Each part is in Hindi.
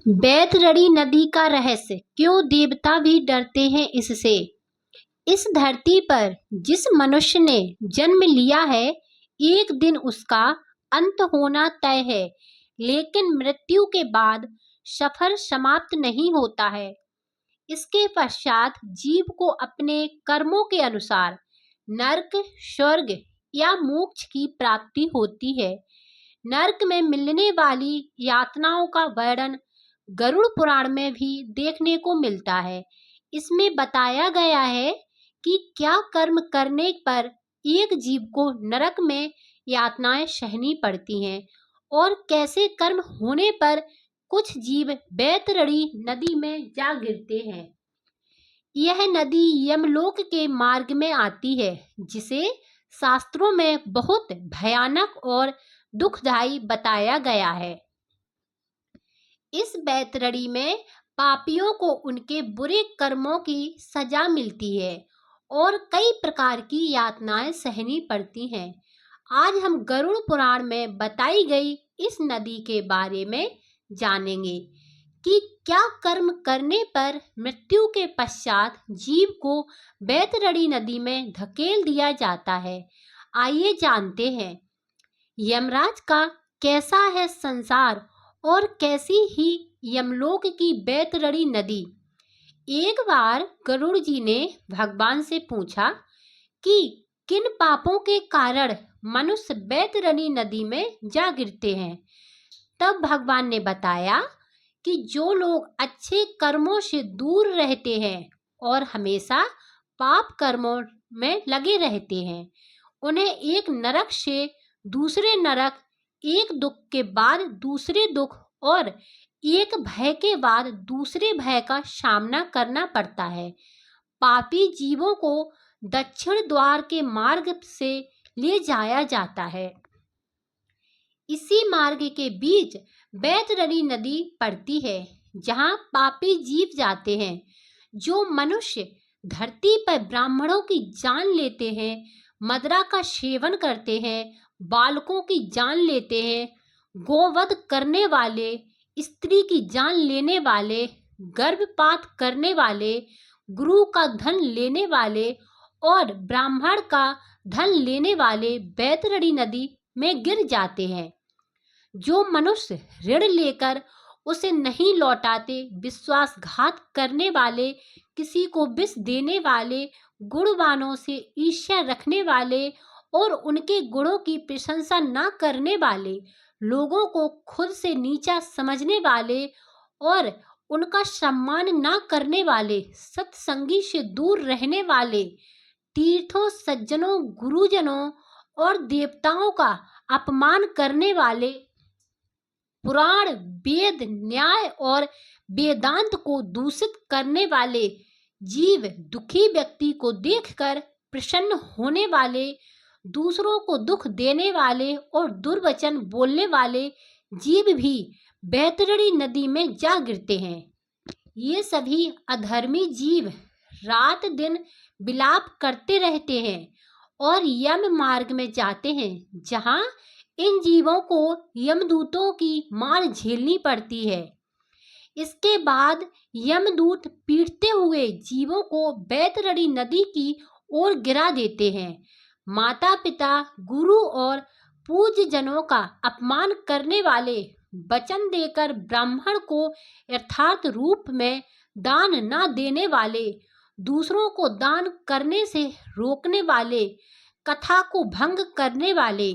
बैतरणी नदी का रहस्य, क्यों देवता भी डरते हैं इससे। इस धरती पर जिस मनुष्य ने जन्म लिया है, एक दिन उसका अंत होना तय है। लेकिन मृत्यु के बाद सफर समाप्त नहीं होता है। इसके पश्चात जीव को अपने कर्मों के अनुसार नरक, स्वर्ग या मोक्ष की प्राप्ति होती है। नरक में मिलने वाली यातनाओं का वर्णन गरुड़ पुराण में भी देखने को मिलता है। इसमें बताया गया है कि क्या कर्म करने पर एक जीव को नरक में यातनाएं सहनी पड़ती हैं और कैसे कर्म होने पर कुछ जीव बैतरणी नदी में जा गिरते हैं। यह नदी यमलोक के मार्ग में आती है, जिसे शास्त्रों में बहुत भयानक और दुखदायी बताया गया है। इस बैतरणी में पापियों को उनके बुरे कर्मों की सजा मिलती है और कई प्रकार की यातनाएं सहनी पड़ती हैं। आज हम गरुड़ पुराण में बताई गई इस नदी के बारे में जानेंगे कि क्या कर्म करने पर मृत्यु के पश्चात जीव को बैतरणी नदी में धकेल दिया जाता है। आइए जानते हैं यमराज का कैसा है संसार और कैसी ही यमलोक की बैतरणी नदी। एक बार गरुड़ जी ने भगवान से पूछा कि किन पापों के कारण मनुष्य बैतरणी नदी में जा गिरते हैं। तब भगवान ने बताया कि जो लोग अच्छे कर्मों से दूर रहते हैं और हमेशा पाप कर्मों में लगे रहते हैं, उन्हें एक नरक से दूसरे नरक, एक दुख के बाद दूसरे दुख और एक भय के बाद दूसरे भय का सामना करना पड़ता है। पापी जीवों को दक्षिण द्वार के मार्ग से ले जाया जाता है। इसी मार्ग के बीच बैतरणी नदी पड़ती है, जहाँ पापी जीव जाते हैं। जो मनुष्य धरती पर ब्राह्मणों की जान लेते हैं, मदिरा का सेवन करते हैं, बालकों की जान लेते हैं, गोवध करने वाले, स्त्री की जान लेने वाले, गर्भपात करने वाले, गुरु का धन लेने वाले और ब्राह्मण का धन लेने वाले बैतरणी नदी में गिर जाते हैं। जो मनुष्य ऋण लेकर उसे नहीं लौटाते, विश्वासघात करने वाले, किसी को विष देने वाले, गुणवानों से ईर्ष्या रखने वाले और उनके गुणों की प्रशंसा न करने वाले, लोगों को खुद से नीचा समझने वाले और उनका सम्मान न करने वाले, सत्संगी से दूर रहने वाले, तीर्थों, सज्जनों, गुरुजनों और देवताओं का अपमान करने वाले, पुराण, वेद, न्याय और वेदांत को दूषित करने वाले जीव, दुखी व्यक्ति को देखकर प्रसन्न होने वाले, दूसरों को दुख देने वाले और दुर्वचन बोलने वाले जीव भी बैतरणी नदी में जा गिरते हैं। ये सभी अधर्मी जीव रात दिन विलाप करते रहते हैं और यम मार्ग में जाते हैं, जहाँ इन जीवों को यमदूतों की मार झेलनी पड़ती है। इसके बाद यमदूत पीटते हुए जीवों को बैतरणी नदी की ओर गिरा देते हैं। माता पिता, गुरु और पूज्य जनों का अपमान करने वाले, वचन देकर ब्राह्मण को यथार्थ रूप में दान न देने वाले, दूसरों को दान करने से रोकने वाले, कथा को भंग करने वाले,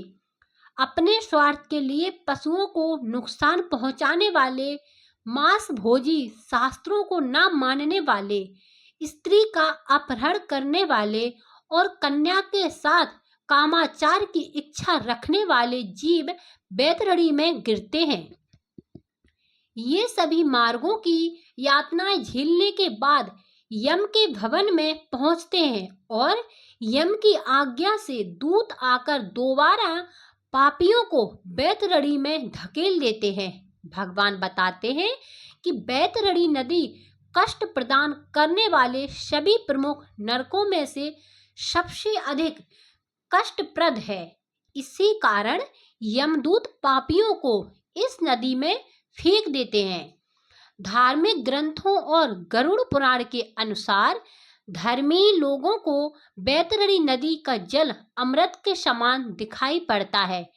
अपने स्वार्थ के लिए पशुओं को नुकसान पहुंचाने वाले, मांस भोजी, शास्त्रों को न मानने वाले, स्त्री का अपहरण करने वाले और कन्या के साथ कामाचार की इच्छा रखने वाले जीव बैतरणी में गिरते हैं। ये सभी मार्गों की यातनाएं झेलने के बाद यम के भवन में पहुंचते हैं और यम की आज्ञा से दूत आकर दोबारा पापियों को बैतरणी में धकेल देते हैं। भगवान बताते हैं कि बैतरणी नदी कष्ट प्रदान करने वाले सभी प्रमुख नरकों में से सबसे अधिक कष्टप्रद है। इसी कारण यमदूत पापियों को इस नदी में फेंक देते हैं। धार्मिक ग्रंथों और गरुड़ पुराण के अनुसार धर्मी लोगों को बैतरणी नदी का जल अमृत के समान दिखाई पड़ता है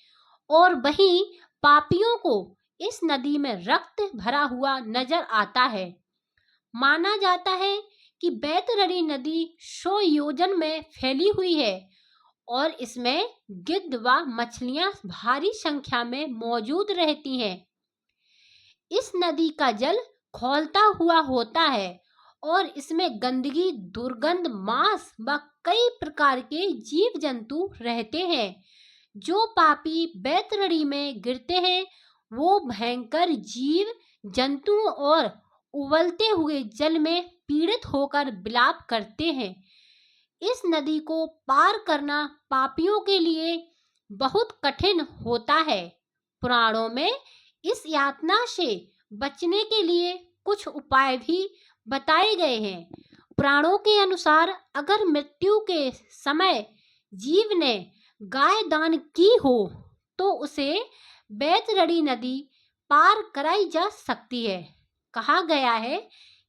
और वहीं पापियों को इस नदी में रक्त भरा हुआ नजर आता है। माना जाता है कि बैतरणी नदी 100 योजन में फैली हुई है और इसमें गिद्ध व मछलियां भारी संख्या में मौजूद रहती हैं। इस नदी का जल खौलता हुआ होता है और इसमें गंदगी, दुर्गंध, मांस व कई प्रकार के जीव जंतु रहते हैं। जो पापी बैतरणी में गिरते हैं वो भयंकर जीव जंतुओं और उबलते हुए जल में पीड़ित होकर विलाप करते हैं। इस नदी को पार करना पापियों के लिए बहुत कठिन होता है। पुराणों में इस यातना से बचने के लिए कुछ उपाय भी बताए गए हैं। पुराणों के अनुसार अगर मृत्यु के समय जीव ने गाय दान की हो तो उसे बैतरणी नदी पार कराई जा सकती है। कहा गया है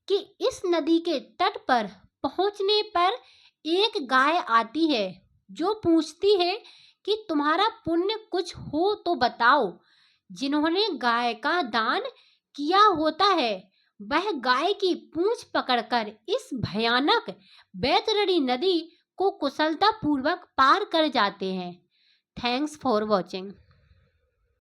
कि इस नदी के तट पर पहुंचने पर एक गाय आती है जो पूछती है कि तुम्हारा पुण्य कुछ हो तो बताओ। जिन्होंने गाय का दान किया होता है वह गाय की पूंछ पकड़कर इस भयानक बैतरणी नदी को कुशलता पूर्वक पार कर जाते हैं। Thanks for watching.